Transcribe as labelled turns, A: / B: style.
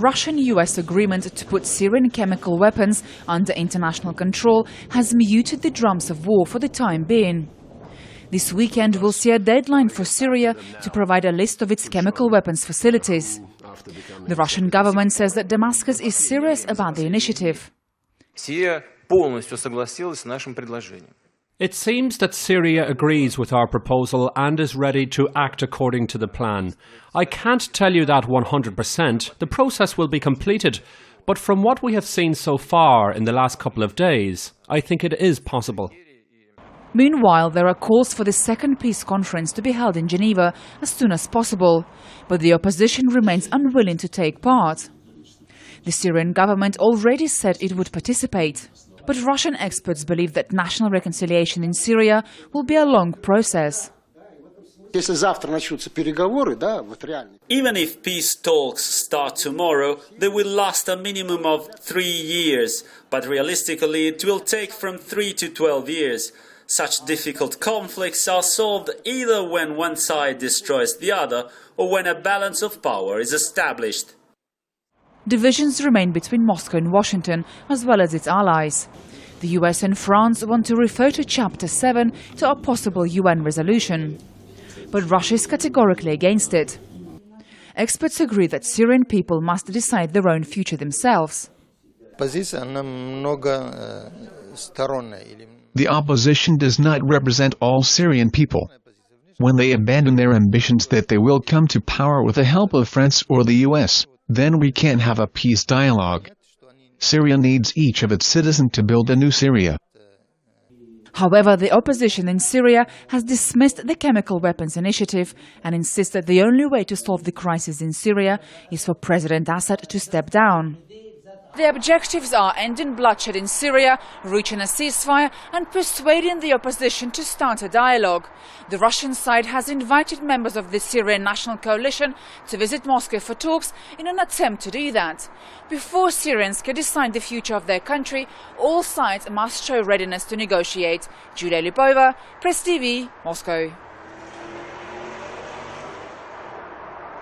A: Russian-US agreement to put Syrian chemical weapons under international control has muted the drums of war for the time being. This weekend will see a deadline for Syria to provide a list of its chemical weapons facilities. The Russian government says that Damascus is serious about the initiative.
B: It seems that Syria agrees with our proposal and is ready to act according to the plan. I can't tell you that 100%. The process will be completed. But from what we have seen so far in the last couple of days, I think it is possible.
A: Meanwhile, there are calls for the second peace conference to be held in Geneva as soon as possible, but the opposition remains unwilling to take part. The Syrian government already said it would participate, but Russian experts believe that national reconciliation in Syria will be a long process.
C: Even if peace talks start tomorrow, they will last a minimum of 3 years, but realistically it will take from 3 to 12 years. Such difficult conflicts are solved either when one side destroys the other or when a balance of power is established.
A: Divisions remain between Moscow and Washington, as well as its allies. The US and France want to refer to Chapter 7 to a possible UN resolution. But Russia is categorically against it. Experts agree that Syrian people must decide their own future themselves.
D: The opposition does not represent all Syrian people. When they abandon their ambitions that they will come to power with the help of France or the US, then we can't have a peace dialogue. Syria needs each of its citizens to build a new Syria.
A: However, the opposition in Syria has dismissed the chemical weapons initiative and insists that the only way to solve the crisis in Syria is for President Assad to step down. The objectives are ending bloodshed in Syria, reaching a ceasefire and persuading the opposition to start a dialogue. The Russian side has invited members of the Syrian National Coalition to visit Moscow for talks in an attempt to do that. Before Syrians can decide the future of their country, all sides must show readiness to negotiate. Julia Lipova, Press TV, Moscow.